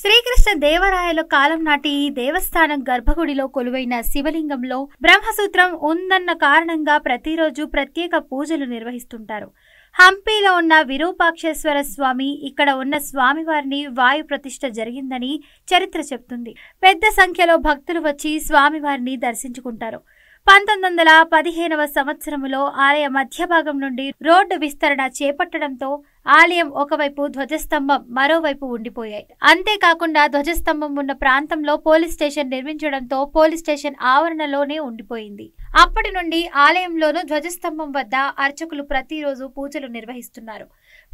శ్రీకృష్ణ దేవరాయల కాలం నాటి ఈ దేవస్థానం గర్భగుడిలో కొలువైన శివలింగంలో బ్రహ్మసూత్రం ఉందన్న కారణంగా ప్రతిరోజు ప్రత్యేక పూజలు నిర్వహిస్తుంటారు. హంపీలో ఉన్న విరూపాక్షేశ్వర స్వామి ఇక్కడ ఉన్న స్వామివారిని వాయు ప్రతిష్ఠ జరిగిందని చరిత్ర చెప్తుంది. పెద్ద సంఖ్యలో భక్తులు వచ్చి స్వామివారిని దర్శించుకుంటారు. 1915వ సంవత్సరములో ఆలయ మధ్య భాగం నుండి రోడ్డు విస్తరణ చేపట్టడంతో ఆలయం ఒకవైపు ధ్వజస్తంభం మరోవైపు ఉండిపోయాయి. అంతేకాకుండా ధ్వజస్తంభం ఉన్న ప్రాంతంలో పోలీస్ స్టేషన్ నిర్మించడంతో పోలీస్ స్టేషన్ ఆవరణలోనే ఉండిపోయింది. అప్పటి నుండి ఆలయంలోనూ ధ్వజస్తంభం వద్ద అర్చకులు ప్రతిరోజు పూజలు నిర్వహిస్తున్నారు.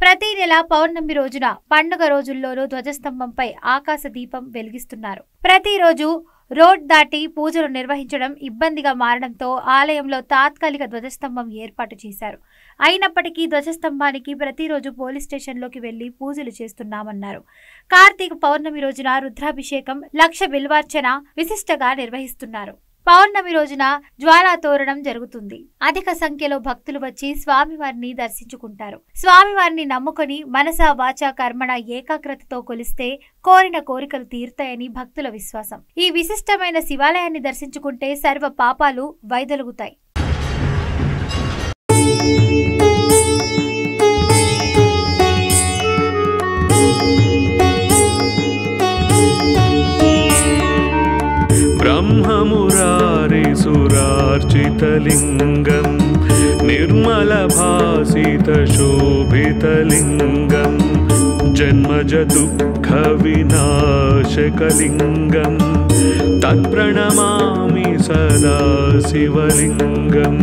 ప్రతి నెల పౌర్ణమి రోజున పండుగ రోజుల్లోనూ ధ్వజస్తంభంపై ఆకాశ దీపం వెలిగిస్తున్నారు. ప్రతిరోజు రోడ్ దాటి పూజలు నిర్వహించడం ఇబ్బందిగా మారడంతో ఆలయంలో తాత్కాలిక ధ్వజస్తంభం ఏర్పాటు చేశారు. అయినప్పటికీ ధ్వజస్తంభానికి ప్రతిరోజు పోలీస్ స్టేషన్లోకి వెళ్లి పూజలు చేస్తున్నామన్నారు. కార్తీక పౌర్ణమి రోజున రుద్రాభిషేకం, లక్ష బిల్వార్చన విశిష్టంగా నిర్వహిస్తున్నారు. పౌర్ణమి రోజున జ్వాలాతోరణం జరుగుతుంది. అధిక సంఖ్యలో భక్తులు వచ్చి స్వామివారిని దర్శించుకుంటారు. స్వామివారిని నమ్ముకొని మనసా వాచా కర్మణ ఏకాగ్రతతో కొలిస్తే కోరిన కోరికలు తీరుతాయని భక్తుల విశ్వాసం. ఈ విశిష్టమైన శివాలయాన్ని దర్శించుకుంటే సర్వ పాపాలు వైదొలుగుతాయి. ब्रह्ममुरारिसुरार्चितलिङ्गं निर्मलभासितशोभितलिङ्गं जन्मजदुःखविनाशकलिङ्गं तत्प्रणमामि सदा शिवलिङ्गम्।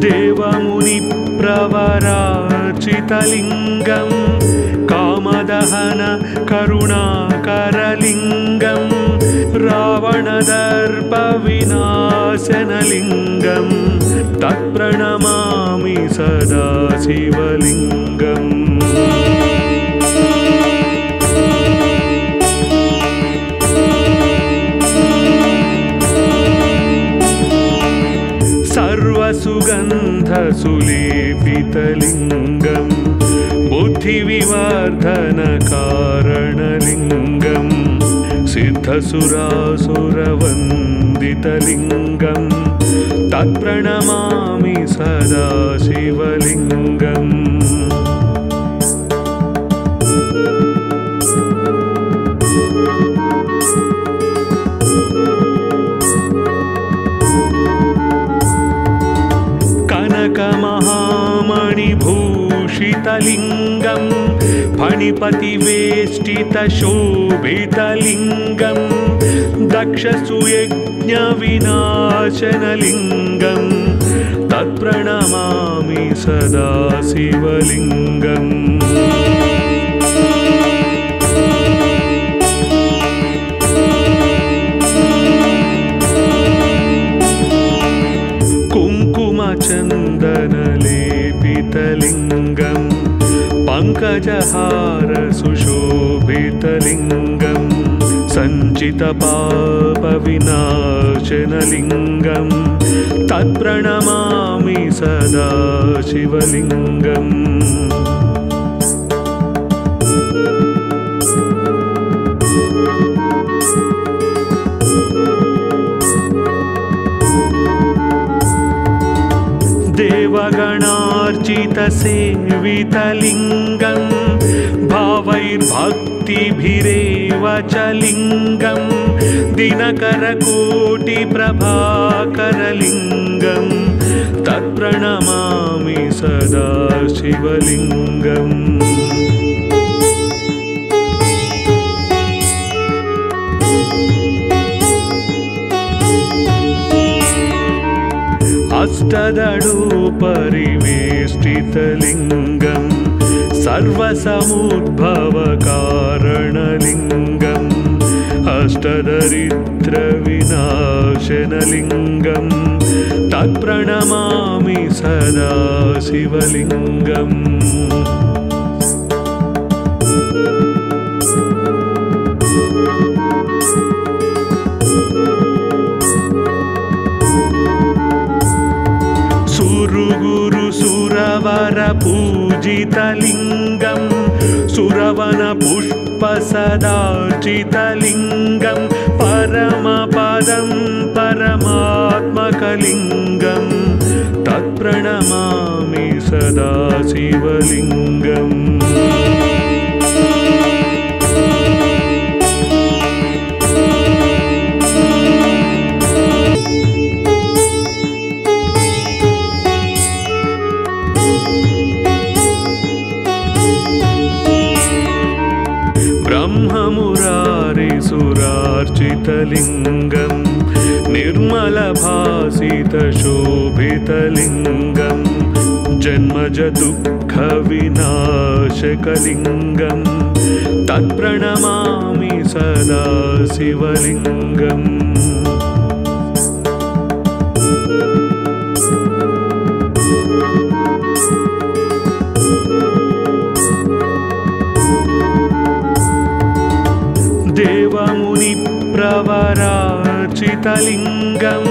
देवमुनिप्रवरार्चितलिङ्गं कामदहन करुणाकरलिङ्गं रावणदर्पविनाशनलिङ्गं तत्प्रणमामि सदा शिवलिङ्गम्। सर्वसुगन्धसुलेपितलिङ्गं बुद्धिविवर्धनकारणलिङ्गं सिद्धसुरासुरवन्दितलिङ्गं तत्प्रणमामि सदा शिवलिङ्गम्। कनकमहामणिभूषितलिङ्गं फणिपतिवेष्टितशोभितलिङ्गं दक्षसुयज्ञविनाशनलिङ्गं तत्प्रणमामि सदा शिवलिङ्गम्। कुङ्कुमचन्दनलेपितलिङ्गं पङ्कजहारसुशोभितलिङ्गं सञ्चितपापविनाशनलिङ्गं तत्प्रणमामि सदा शिवलिङ्गम्। देवगणार्चितसेवितलिङ्गं भावैर्भक्तिभिरेव च लिङ्गं दिनकरकोटिप्रभाकरलिङ्गं तत्प्रणमामि सदा शिवलिङ्गम्। अष्टदळोपरिवेष्टितलिङ्गं सर्वसमुद्भवकारणलिङ्गम् अष्टदरिद्रविनाशनलिङ्गं तत्प्रणमामि सदा शिवलिङ्गम्। पूजितलिङ्गं सुरवनपुष्पसदार्चितलिङ्गं परमपदं परमात्मकलिङ्गं तत्प्रणमामि सदा शिवलिङ्गम्। ब्रह्ममुरारिसुरार्चितलिङ्गं निर्मलभासितशोभितलिङ्गं जन्मजदुःखविनाशकलिङ्गं तत्प्रणमामि सदा शिवलिङ्गम्। देवमुनिप्रवरार्चितलिङ्गं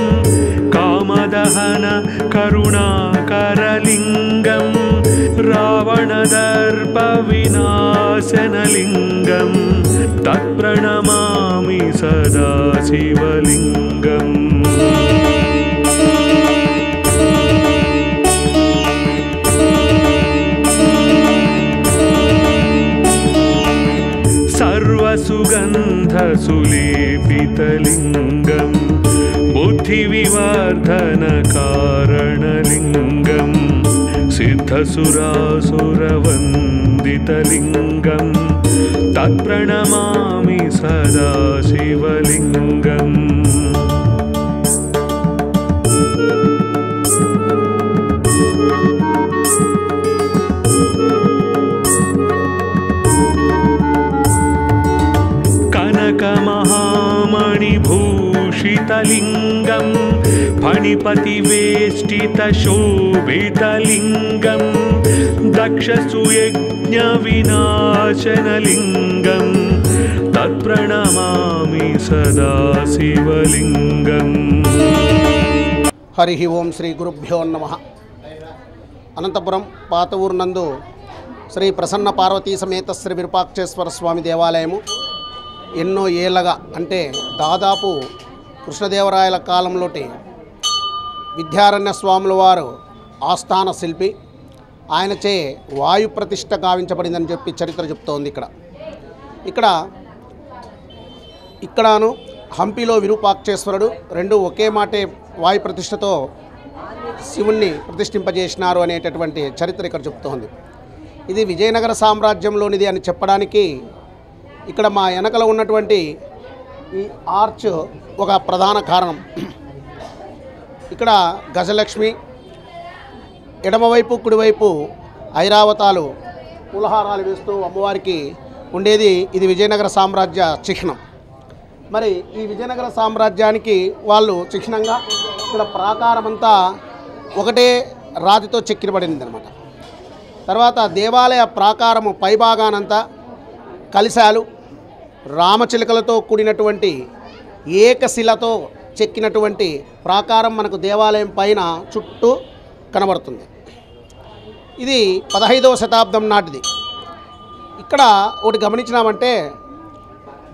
कामदहन करुणाकरलिङ्गं रावणदर्पविनाशनलिङ्गं तत्प्रणमामि सदा शिवलिङ्गम्। सर्वसुगन्धसुलेपितलिङ्गं बुद्धिविवर्धनकारणलिङ्गं सिद्धसुरासुरवन्दितलिङ्गं तत्प्रणमामि सदा शिवलिङ्गम्। कनकमहामणिभूषितलिङ्गं फणिपतिवेष्टितशोभितलिङ्गं दक्षसुयज्ञविनाशनलिङ्गं तत्प्रणमामि सदा शिवलिङ्गम्। हरि ओं श्री गुरुभ्यो नमः। अनंतपुरम पात ऊरु నందు శ్రీ ప్రసన్న పార్వతీ సమేత శ్రీ విరూపాక్షేశ్వర స్వామి దేవాలయము ఎన్నో ఏళ్ళగా అంటే దాదాపు కృష్ణదేవరాయల కాలంలోటి విద్యారణ్య స్వాముల వారు ఆస్థాన శిల్పి, ఆయనచే వాయు ప్రతిష్ఠ గావించబడిందని చెప్పి చరిత్ర చెప్తోంది. ఇక్కడను హంపిలో విరూపాక్షేశ్వరుడు రెండు ఒకే మాటే వాయు ప్రతిష్ఠతో శివుణ్ణి ప్రతిష్ఠింపజేసినారు అనేటటువంటి చరిత్ర ఇక్కడ చెప్తోంది. ఇది విజయనగర సామ్రాజ్యంలోనిది అని చెప్పడానికి ఇక్కడ మా వెనకలో ఉన్నటువంటి ఈ ఆర్చ్ ఒక ప్రధాన కారణం. ఇక్కడ గజలక్ష్మి, ఎడమవైపు కుడివైపు ఐరావతాలు పులహారాలు వేస్తూ అమ్మవారికి ఉండేది. ఇది విజయనగర సామ్రాజ్య చిహ్నం. మరి ఈ విజయనగర సామ్రాజ్యానికి వాళ్ళు చిహ్నంగా ఇక్కడ ప్రాకారమంతా ఒకటే రాతితో చెక్కినబడింది అన్నమాట. తర్వాత దేవాలయ ప్రాకారము పైభాగానంతా కలిశాలు, రామచిలుకలతో కూడినటువంటి ఏకశిలతో చెక్కినటువంటి ప్రాకారం మనకు దేవాలయం పైన చుట్టూ కనబడుతుంది. ఇది 15వ శతాబ్దం నాటిది. ఇక్కడ ఒకటి గమనించినామంటే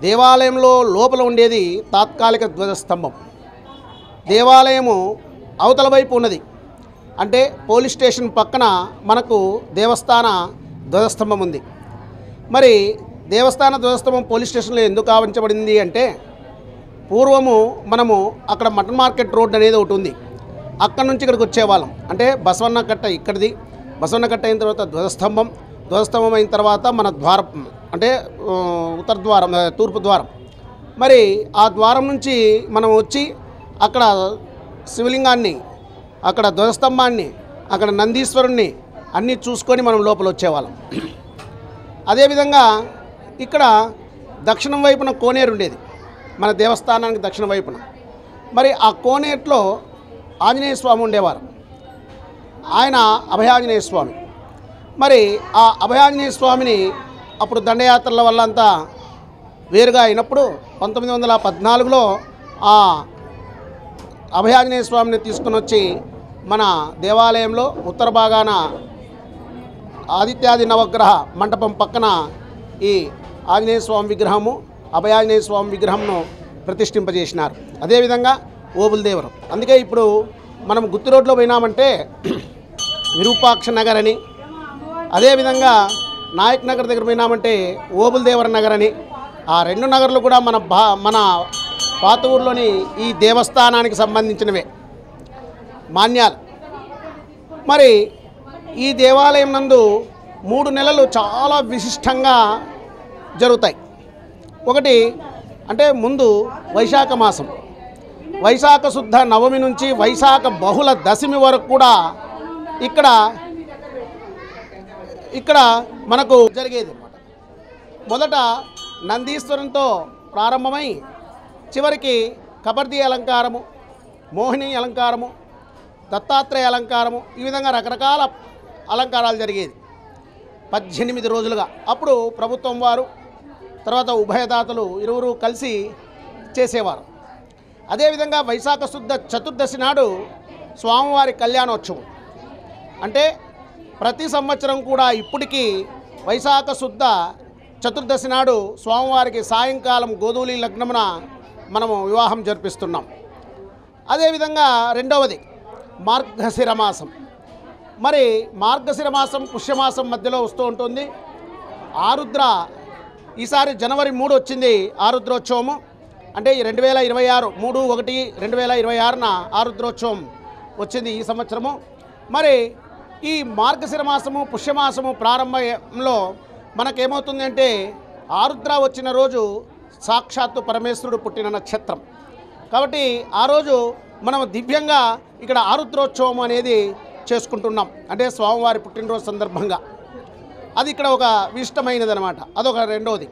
దేవాలయంలో లోపల ఉండేది తాత్కాలిక ధ్వజస్తంభం. దేవాలయము అవతల వైపు ఉన్నది. అంటే పోలీస్ స్టేషన్ పక్కన మనకు దేవస్థాన ధ్వజస్తంభం ఉంది. మరి దేవస్థాన ధ్వజస్తంభం పోలీస్ స్టేషన్లో ఎందుకు ఆవించబడింది అంటే పూర్వము మనము అక్కడ మటన్ మార్కెట్ రోడ్ అనేది ఒకటి ఉంది. అక్కడ నుంచి ఇక్కడికి వచ్చేవాళ్ళం. అంటే బసవన్న కట్ట ఇక్కడిది. బసవన్న కట్ట అయిన తర్వాత ధ్వజస్తంభం అయిన తర్వాత మన ద్వారం అంటే ఉత్తర ద్వారం, తూర్పు ద్వారం. మరి ఆ ద్వారం నుంచి మనం వచ్చి అక్కడ శివలింగాన్ని, అక్కడ ధ్వజస్తంభాన్ని, అక్కడ నందీశ్వరుణ్ణి అన్నీ చూసుకొని మనం లోపల వచ్చేవాళ్ళం. అదేవిధంగా ఇక్కడ దక్షిణం వైపున కోనేరు ఉండేది మన దేవస్థానానికి దక్షిణ వైపున. మరి ఆ కోనేరులో ఆంజనేయ స్వామి ఉండేవారు. ఆయన అభయాంజనేయ స్వామి. మరి ఆ అభయాంజనేయ స్వామిని అప్పుడు దండయాత్రల వల్ల అంతా వేరుగా అయినప్పుడు 1914లో ఆ అభయాంజనేయ స్వామిని తీసుకుని వచ్చి మన దేవాలయంలో ఉత్తర భాగాన ఆదిత్యాది నవగ్రహ మంటపం పక్కన ఈ ఆంజనేయ స్వామి విగ్రహము, అభయాంజనేయ స్వామి విగ్రహంను ప్రతిష్ఠింపజేసినారు. అదేవిధంగా ఓబుల్దేవరం. అందుకే ఇప్పుడు మనం గుత్తి రోడ్లో పోయినామంటే విరూపాక్ష నగర్ అని, అదేవిధంగా నాయక్ నగర్ దగ్గర పోయినామంటే ఓబుల్దేవర నగర్ అని, ఆ రెండు నగర్లు కూడా మన పాత ఊర్లోని ఈ దేవస్థానానికి సంబంధించినవే మాన్యాలు. మరి ఈ దేవాలయం నందు 3 నెలలు చాలా విశిష్టంగా జరుగుతాయి. ఒకటి అంటే ముందు వైశాఖ మాసం, వైశాఖ శుద్ధ నవమి నుంచి వైశాఖ బహుళ దశమి వరకు కూడా ఇక్కడ మనకు జరిగేది అన్నమాట. మొదట నందీశ్వరంతో ప్రారంభమై చివరికి కబర్దీ అలంకారము, మోహిని అలంకారము, దత్తాత్రేయ అలంకారము, ఈ విధంగా రకరకాల అలంకారాలు జరిగేది 18 రోజులుగా. అప్పుడు ప్రభుత్వం వారు తర్వాత ఉభయదాతలు ఇరువురు కలిసి చేసేవారు. అదేవిధంగా వైశాఖ శుద్ధ చతుర్దశి నాడు స్వామివారి కళ్యాణోత్సవం. అంటే ప్రతి సంవత్సరం కూడా ఇప్పటికీ వైశాఖ శుద్ధ చతుర్దశి నాడు స్వామివారికి సాయంకాలం గోధూళి లగ్నమున మనము వివాహం జరిపిస్తున్నాం. అదేవిధంగా రెండవది మార్గశిర మాసం. మరి మార్గశిర మాసం పుష్యమాసం మధ్యలో వస్తూ ఉంటుంది. ఆరుద్ర ఈసారి జనవరి 3 వచ్చింది ఆరుద్రోత్సవము. అంటే 2026 3/1/2026న ఆరుద్రోత్సవం వచ్చింది ఈ సంవత్సరము. మరి ఈ మార్గశిర మాసము పుష్యమాసము ప్రారంభంలో మనకేమవుతుంది అంటే ఆరుద్ర వచ్చిన రోజు సాక్షాత్తు పరమేశ్వరుడు పుట్టిన నక్షత్రం. కాబట్టి ఆ రోజు మనం దివ్యంగా ఇక్కడ ఆరుద్రోత్సవం అనేది చేసుకుంటున్నాం. అంటే స్వామివారి పుట్టినరోజు సందర్భంగా అది ఇక్కడ ఒక విశిష్టమైనది అనమాట. అదొక రెండవది.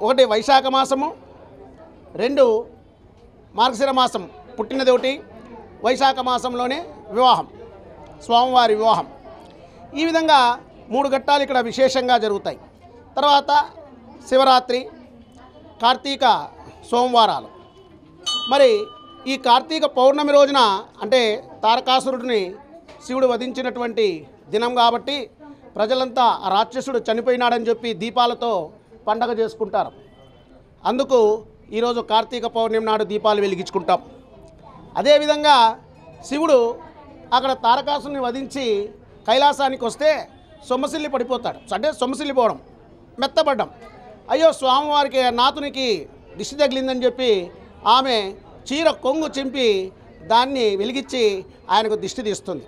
ఒకటి వైశాఖ మాసము, 2 మార్గశిర మాసం పుట్టినది ఒకటి, వైశాఖ మాసంలోనే వివాహం, స్వామివారి వివాహం. ఈ విధంగా 3 ఘట్టాలు ఇక్కడ విశేషంగా జరుగుతాయి. తర్వాత శివరాత్రి, కార్తీక సోమవారాలు. మరి ఈ కార్తీక పౌర్ణమి రోజున అంటే తారకాసురుడిని శివుడు వధించినటువంటి దినం కాబట్టి ప్రజలంతా ఆ రాక్షసుడు చనిపోయినాడని చెప్పి దీపాలతో పండగ చేసుకుంటారు. అందుకు ఈరోజు కార్తీక పౌర్ణమి నాడు దీపాలు వెలిగించుకుంటాం. అదేవిధంగా శివుడు అక్కడ తారకాసుని వధించి కైలాసానికి వస్తే సొమ్మసిల్లి పడిపోతాడు. అంటే సొమ్మసిల్లిపోవడం, మెత్తపడ్డం. అయ్యో స్వామివారికి నాతునికి దిష్టి తగిలిందని చెప్పి ఆమె చీర కొంగు చింపి దాన్ని వెలిగించి ఆయనకు దిష్టి తీస్తుంది.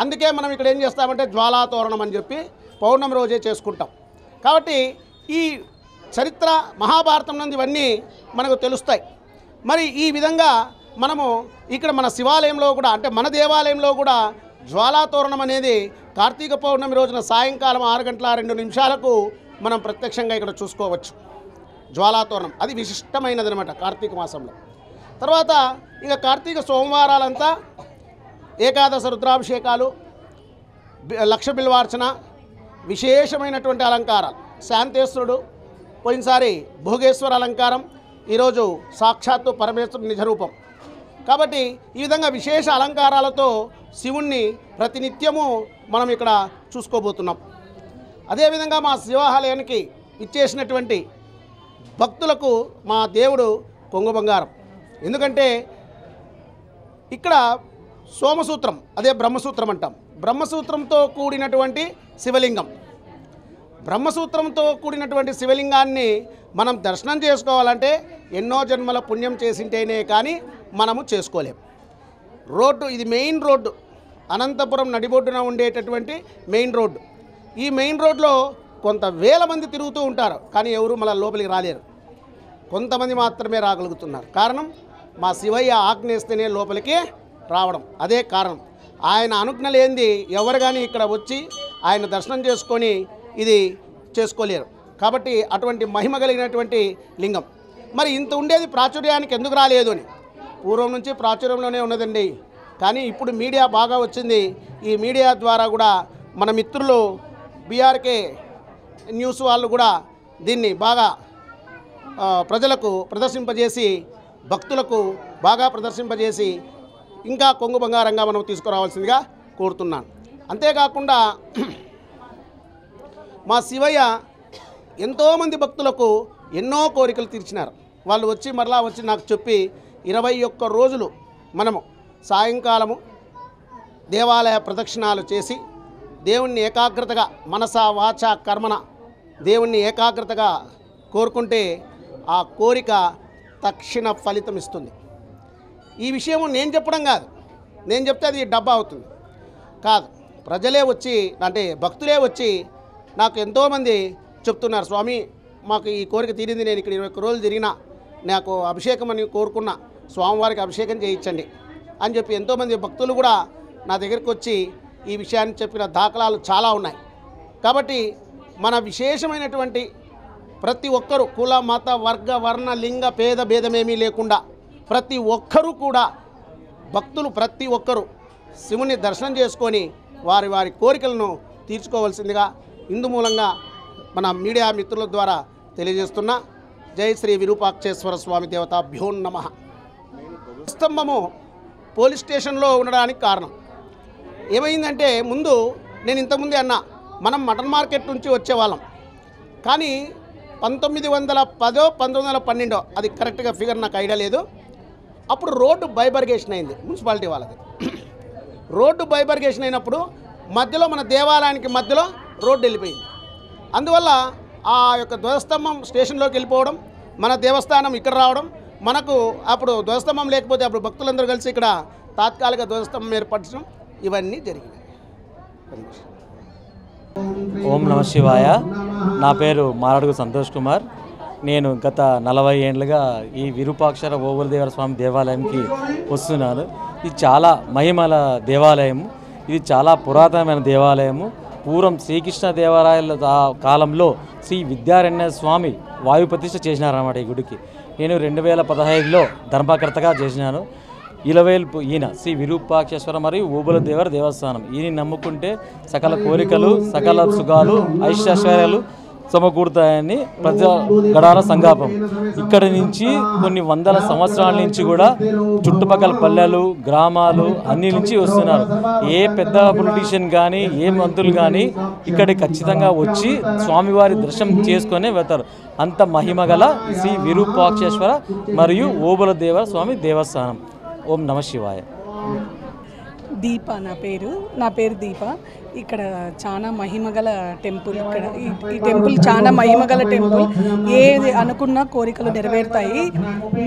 అందుకే మనం ఇక్కడ ఏం చేస్తామంటే జ్వాలాతోరణం అని చెప్పి పౌర్ణమి రోజే చేసుకుంటాం. కాబట్టి ఈ చరిత్ర మహాభారతం నుండి ఇవన్నీ మనకు తెలుస్తాయి. మరి ఈ విధంగా మనము ఇక్కడ మన శివాలయంలో కూడా అంటే మన దేవాలయంలో కూడా జ్వాలాతోరణం అనేది కార్తీక పౌర్ణమి రోజున సాయంకాలం 6:02 మనం ప్రత్యక్షంగా ఇక్కడ చూసుకోవచ్చు. జ్వాలాతోరణం అది విశిష్టమైనది అనమాట కార్తీక మాసంలో. తర్వాత ఇక కార్తీక సోమవారాలంతా ఏకాదశ రుద్రాభిషేకాలు, లక్ష బిల్వార్చన, విశేషమైనటువంటి అలంకారాలు. శాంతేశ్వరుడు పోయినసారి భోగేశ్వర అలంకారం, ఈరోజు సాక్షాత్తు పరమేశ్వరుని నిజరూపం. కాబట్టి ఈ విధంగా విశేష అలంకారాలతో శివుణ్ణి ప్రతినిత్యము మనం ఇక్కడ చూసుకోబోతున్నాం. అదేవిధంగా మా శివాలయానికి ఇచ్చేసినటువంటి భక్తులకు మా దేవుడు కొంగు బంగారం. ఎందుకంటే ఇక్కడ సోమసూత్రం, అదే బ్రహ్మసూత్రం అంటాం. బ్రహ్మసూత్రంతో కూడినటువంటి శివలింగం. బ్రహ్మసూత్రంతో కూడినటువంటి శివలింగాన్ని మనం దర్శనం చేసుకోవాలంటే ఎన్నో జన్మల పుణ్యం చేసింటేనే కానీ మనము చేసుకోలేం. రోడ్డు ఇది మెయిన్ రోడ్డు, అనంతపురం నడిబొడ్డున ఉండేటటువంటి మెయిన్ రోడ్డు. ఈ మెయిన్ రోడ్లో కొంత వేల మంది తిరుగుతూ ఉంటారు, కానీ ఎవరు మళ్ళీ లోపలికి రాలేరు. కొంతమంది మాత్రమే రాగలుగుతున్నారు. కారణం మా శివయ్య ఆజ్ఞేస్తేనే లోపలికి రావడం. అదే కారణం. ఆయన అనుజ్ఞ లేనిది ఎవరు కానీ ఇక్కడ వచ్చి ఆయన దర్శనం చేసుకొని ఇది చేసుకోలేరు. కాబట్టి అటువంటి మహిమ కలిగినటువంటి లింగం. మరి ఇంత ఉండేది ప్రాచుర్యానికి ఎందుకు రాలేదు అని పూర్వం నుంచి ప్రాచుర్యంలోనే ఉన్నదండి. కానీ ఇప్పుడు మీడియా బాగా వచ్చింది. ఈ మీడియా ద్వారా కూడా మన మిత్రులు బీఆర్కే న్యూస్ వాళ్ళు కూడా దీన్ని బాగా ప్రజలకు ప్రదర్శింపజేసి భక్తులకు బాగా ప్రదర్శింపజేసి ఇంకా కొంగు బంగారంగా మనం తీసుకురావాల్సిందిగా కోరుతున్నాను. అంతేకాకుండా మా శివయ్య ఎంతోమంది భక్తులకు ఎన్నో కోరికలు తీర్చినారు. వాళ్ళు వచ్చి మరలా వచ్చి నాకు చెప్పి 21 రోజులు మనము సాయంకాలము దేవాలయ ప్రదక్షిణాలు చేసి దేవుణ్ణి ఏకాగ్రతగా మనస వాచ కర్మన దేవుణ్ణి ఏకాగ్రతగా కోరుకుంటే ఆ కోరిక తక్షణ ఫలితం ఇస్తుంది. ఈ విషయం నేను చెప్పడం కాదు, నేను చెప్తే అది డబ్బా అవుతుంది కాదు, ప్రజలే వచ్చి అంటే భక్తులే వచ్చి నాకు ఎంతోమంది చెప్తున్నారు, స్వామి మాకు ఈ కోరిక తీరింది, నేను ఇక్కడ 21 రోజులు తిరిగినా నాకు అభిషేకం అని కోరుకున్నా, స్వామివారికి అభిషేకం చేయించండి అని చెప్పి ఎంతోమంది భక్తులు కూడా నా దగ్గరికి వచ్చి ఈ విషయాన్ని చెప్పిన దాఖలాలు చాలా ఉన్నాయి. కాబట్టి మన విశేషమైనటువంటి ప్రతి ఒక్కరూ కుల మత వర్గ వర్ణ లింగ భేద భేదమేమీ లేకుండా ప్రతి ఒక్కరూ కూడా భక్తులు ప్రతి ఒక్కరూ శివుని దర్శనం చేసుకొని వారి వారి కోరికలను తీర్చుకోవాల్సిందిగా ఇందు మూలంగా మన మీడియా మిత్రుల ద్వారా తెలియజేస్తున్నా. జై శ్రీ విరూపాక్షేశ్వర స్వామి దేవతాభ్యో నమః. స్తంభము పోలీస్ స్టేషన్లో ఉండడానికి కారణం ఏమైందంటే, ముందు నేను ఇంతకుముందే అన్నా మనం మటన్ మార్కెట్ నుంచి వచ్చేవాళ్ళం, కానీ 1910 1912 అది కరెక్ట్గా ఫిగర్ నాకు ఐడియా లేదు, అప్పుడు రోడ్డు బైబర్గేషన్ అయింది మున్సిపాలిటీ వాళ్ళది. రోడ్డు బైబర్గేషన్ అయినప్పుడు మధ్యలో మన దేవాలయానికి మధ్యలో రోడ్డు వెళ్ళిపోయింది. అందువల్ల ఆ యొక్క ధ్వజస్తంభం స్టేషన్లోకి వెళ్ళిపోవడం, మన దేవస్థానం ఇక్కడ రావడం, మనకు అప్పుడు ధ్వజస్తంభం లేకపోతే అప్పుడు భక్తులందరూ కలిసి ఇక్కడ తాత్కాలిక ధ్వజస్తంభం ఏర్పరచడం ఇవన్నీ జరిగినాయి. ఓం నమ శివాయ. నా పేరు మారడుగు సంతోష్ కుమార్. నేను గత 40 ఏళ్ళుగా ఈ విరూపాక్షర ఓబులదేవర స్వామి దేవాలయంకి వస్తున్నాను. ఇది చాలా మహిమల దేవాలయము, ఇది చాలా పురాతనమైన దేవాలయము. పూర్వం శ్రీకృష్ణ దేవరాయల కాలంలో శ్రీ విద్యారణ్య స్వామి వాయు ప్రతిష్ఠ చేసినారన్నమాట ఈ గుడికి. నేను 2015లో ధర్మకర్తగా చేసినాను. ఇలవేల్పు ఈయన శ్రీ విరూపాక్షేశ్వర మరియు ఓబులదేవర దేవస్థానం. ఈయన నమ్ముకుంటే సకల కోరికలు సకల సుఖాలు ఐశ్వర్యాలు సమకూరుతాయని ప్రజా గడాల సంగాపం. ఇక్కడి నుంచి కొన్ని వందల సంవత్సరాల నుంచి కూడా చుట్టుపక్కల పల్లెలు గ్రామాలు అన్ని నుంచి వస్తున్నారు. ఏ పెద్ద పొలిటీషియన్ కానీ ఏ మంత్రులు కానీ ఇక్కడికి ఖచ్చితంగా వచ్చి స్వామివారి దర్శనం చేసుకొని వెళ్తారు. అంత మహిమగల శ్రీ విరూపాక్షేశ్వర మరియు ఓబులదేవర స్వామి దేవస్థానం. ఓం నమ శివాయ. దీప నా పేరు దీప. ఇక్కడ చాలా మహిమగల టెంపుల్. ఇక్కడ ఈ టెంపుల్ చాలా మహిమగల టెంపుల్. ఏది అనుకున్న కోరికలు నెరవేరుతాయి.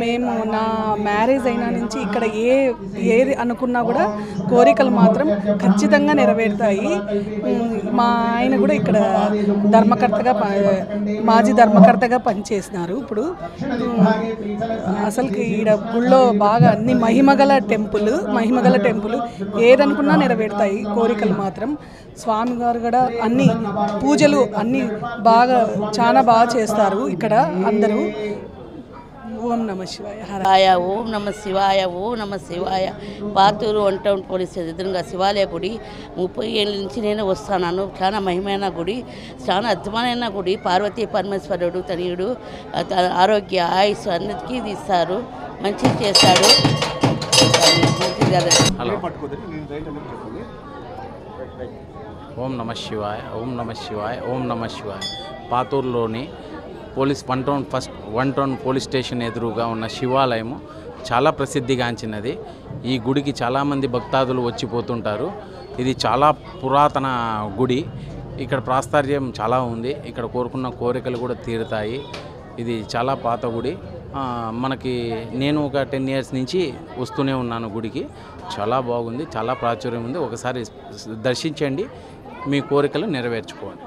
మేము నా మ్యారేజ్ అయినా నుంచి ఇక్కడ ఏది అనుకున్నా కూడా కోరికలు మాత్రం ఖచ్చితంగా నెరవేరుతాయి. మా ఆయన కూడా ఇక్కడ మాజీ ధర్మకర్తగా పనిచేసినారు. ఇప్పుడు అసలుకి ఈడ గుళ్ళో బాగా అన్ని మహిమగల టెంపుల్ ఏదనుకున్నా నెరవేరుతాయి కోరికలు మాత్రం. స్వామివారు కూడా అన్ని పూజలు అన్ని చాలా బాగా చేస్తారు ఇక్కడ అందరూ. ఓం నమ శివాయ. ఓం నమ శివాయ. ఓం నమ శివాయ. పాతూరు 1 టౌన్ పోలీస్ ఎదురుగా శివాలయ గుడి 30 ఏళ్ళ నుంచి నేను వస్తున్నాను. చాలా మహిమైన గుడి, చాలా అద్భుతమైన గుడి. పార్వతీ పరమేశ్వరుడు తనయుడు ఆరోగ్య ఆయుష్ అన్నిటికీ ఇస్తారు, మంచి చేస్తాడు. ఓం నమ శివాయ. ఓం నమ శివాయ. ఓం నమ శివాయ. పాతూరులోని పోలీస్ 1 టౌన్ పోలీస్ స్టేషన్ ఎదురుగా ఉన్న శివాలయము చాలా ప్రసిద్ధిగాంచినది. ఈ గుడికి చాలామంది భక్తాదులు వచ్చిపోతుంటారు. ఇది చాలా పురాతన గుడి. ఇక్కడ ప్రాస్తార్యం చాలా ఉంది. ఇక్కడ కోరుకున్న కోరికలు కూడా తీరుతాయి. ఇది చాలా పాత గుడి. నేను ఒక 10 ఇయర్స్ నుంచి వస్తూనే ఉన్నాను గుడికి. చాలా బాగుంది, చాలా ప్రాచుర్యం ఉంది. ఒకసారి దర్శించండి, మీ కోరికలు నెరవేర్చుకోండి.